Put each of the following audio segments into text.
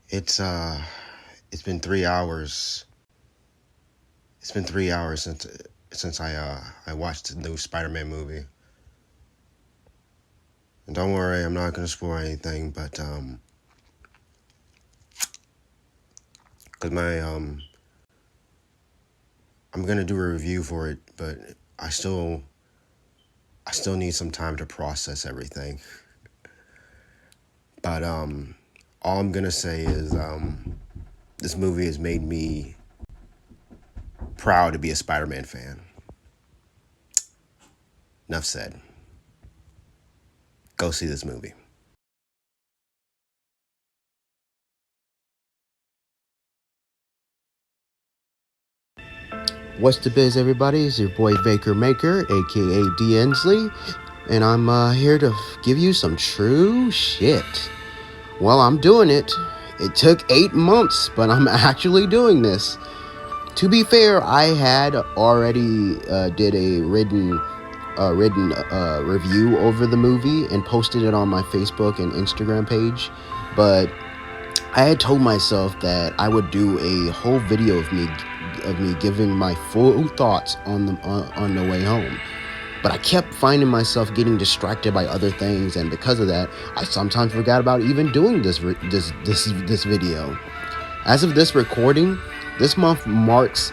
It's it's been 3 hours. It's been 3 hours since I watched the new Spider-Man movie. And don't worry, I'm not gonna spoil anything, but cause I'm gonna do a review for it, but I still need some time to process everything. But all I'm gonna say is this movie has made me proud to be a Spider-Man fan. Enough said. Go see this movie. What's the biz, everybody? It's your boy Baker Maker, aka D. Ensley, and I'm here to give you some true shit. Well, I'm doing it. It took 8 months, but I'm actually doing this. To be fair, I had already did a written review over the movie and posted it on my Facebook and Instagram page, but I had told myself that I would do a whole video of me giving my full thoughts on No Way Home. But I kept finding myself getting distracted by other things, and because of that, I sometimes forgot about even doing this video. As of this recording, this month marks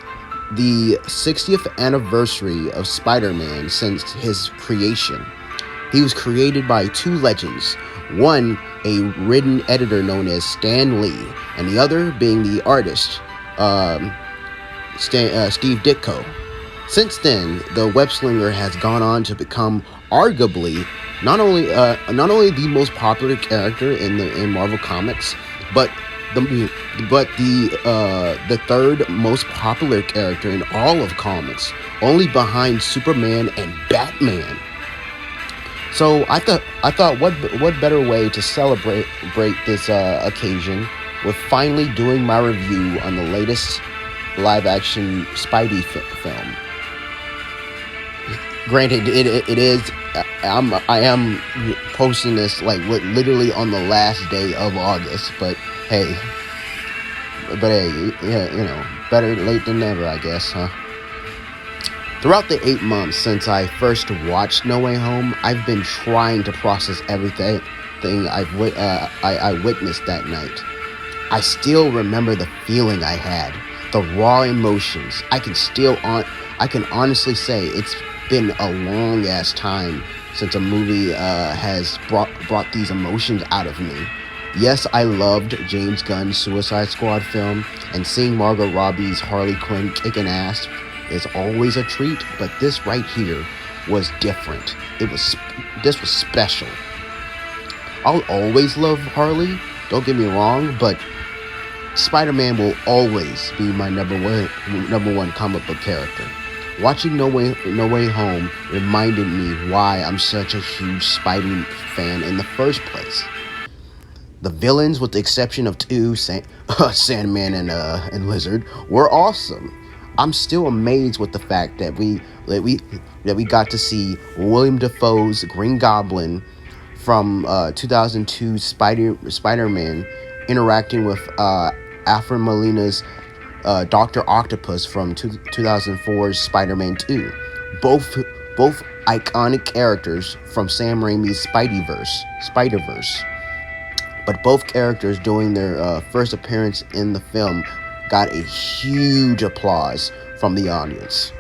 the 60th anniversary of Spider-Man since his creation. He was created by two legends, one a written editor known as Stan Lee, and the other being the artist, Steve Ditko. Since then, the web-slinger has gone on to become arguably not only the most popular character in Marvel Comics, but the third most popular character in all of comics, only behind Superman and Batman. So I thought what better way to celebrate this occasion with finally doing my review on the latest live-action Spidey film. Granted, it is. I am posting this literally on the last day of August, but hey, yeah, better late than never, I guess, huh? Throughout the 8 months since I first watched No Way Home, I've been trying to process everything I witnessed that night. I still remember the feeling I had, the raw emotions. I can honestly say it's been a long ass time since a movie has brought these emotions out of me. Yes, I loved James Gunn's Suicide Squad film, and seeing Margot Robbie's Harley Quinn kicking ass is always a treat, but this right here was different. This was special. I'll always love Harley, don't get me wrong, but Spider-Man will always be my number one comic book character. Watching No Way Home reminded me why I'm such a huge Spidey fan in the first place. The villains, with the exception of two, Sandman and Lizard, were awesome. I'm still amazed with the fact that we got to see William Dafoe's Green Goblin from 2002 Spider-Man interacting with Alfred Molina's Dr. Octopus from 2004's Spider-Man 2. Both iconic characters from Sam Raimi's Spider-Verse. But both characters doing their first appearance in the film got a huge applause from the audience.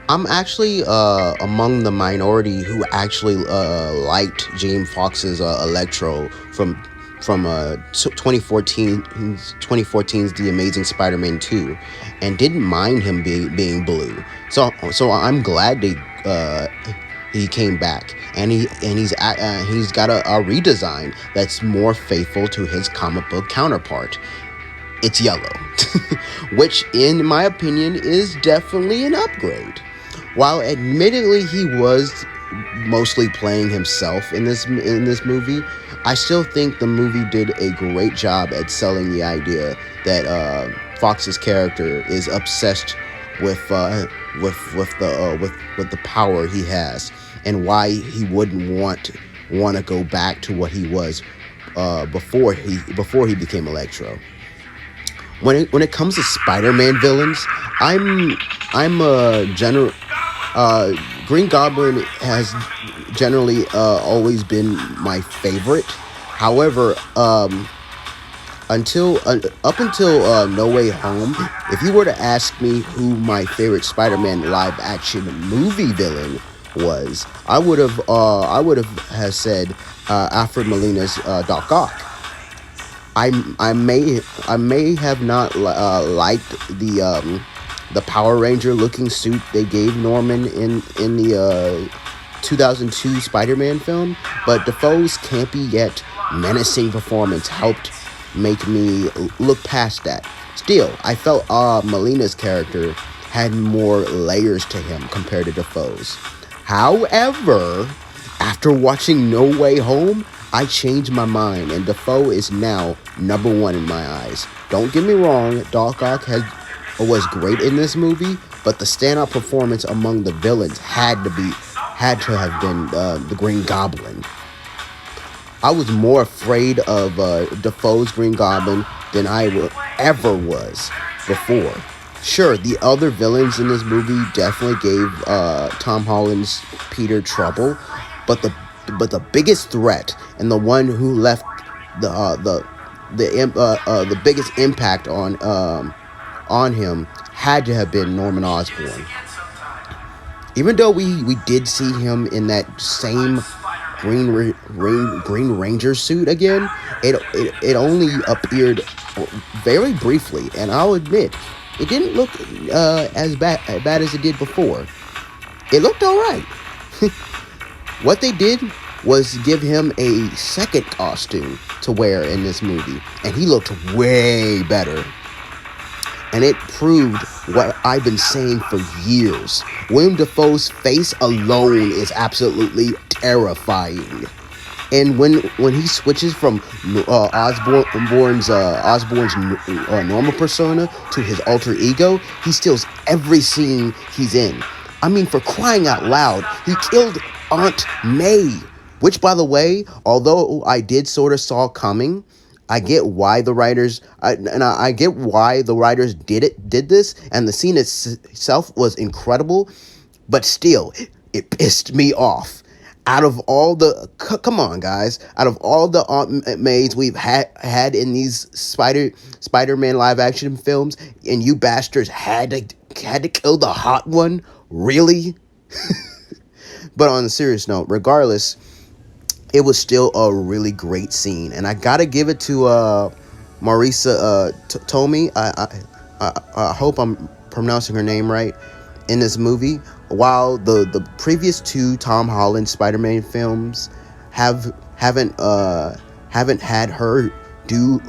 I'm actually among the minority who actually liked James Fox's Electro from 2014's The Amazing Spider-Man 2, and didn't mind him being blue. So I'm glad he came back, and he's got a redesign that's more faithful to his comic book counterpart. It's yellow, which in my opinion is definitely an upgrade. While admittedly he was mostly playing himself in this movie, I still think the movie did a great job at selling the idea that Fox's character is obsessed with the power he has, and why he wouldn't want to go back to what he was before he became Electro. When it comes to Spider-Man villains, I'm a general. Green Goblin has generally always been my favorite. However, up until No Way Home, if you were to ask me who my favorite Spider-Man live action movie villain was, I would have said Alfred Molina's Doc Ock. I may have not liked the Power Ranger looking suit they gave Norman in the 2002 Spider-Man film, but Defoe's campy yet menacing performance helped make me look past that. Still, I felt Molina's character had more layers to him compared to Defoe's. However, after watching No Way Home, I changed my mind, and Defoe is now number one in my eyes. Don't get me wrong, Doc Ock was great in this movie, but the standout performance among the villains had to have been the Green Goblin. I was more afraid of Defoe's Green Goblin than I ever was before. Sure, the other villains in this movie definitely gave Tom Holland's Peter trouble, but the biggest threat and the one who left the biggest impact on him had to have been Norman Osborn. Even though we did see him in that same Green Ranger suit again, it only appeared very briefly, and I'll admit it didn't look as bad as it did before. It looked all right. What they did was give him a second costume to wear in this movie, and he looked way better. And it proved what I've been saying for years. Willem Dafoe's face alone is absolutely terrifying. And when he switches from Osborne's normal persona to his alter ego, he steals every scene he's in. I mean, for crying out loud, he killed Aunt May. Which, by the way, although I did sort of saw coming, I get why the writers did this, and the scene itself was incredible, but still, it pissed me off. Out of all the come on, guys, out of all the Aunt Mays we've had in these Spider-Man live action films, and you bastards had to kill the hot one, really? But on a serious note, regardless, it was still a really great scene, and I gotta give it to Marisa Tomei. I hope I'm pronouncing her name right in this movie. While the previous two Tom Holland Spider-Man films haven't had her do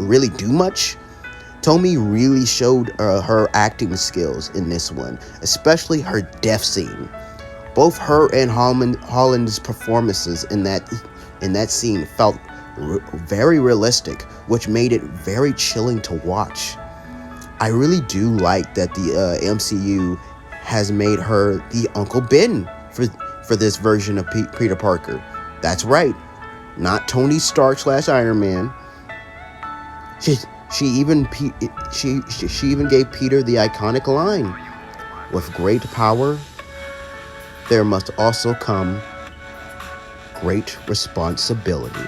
much, Tomei really showed her acting skills in this one, especially her death scene. Both her and Holland's performances in that scene felt very realistic, which made it very chilling to watch. I really do like that the MCU has made her the Uncle Ben for this version of Peter Parker. That's right, not Tony Stark / Iron Man. She even gave Peter the iconic line, "With great power, there must also come great responsibility."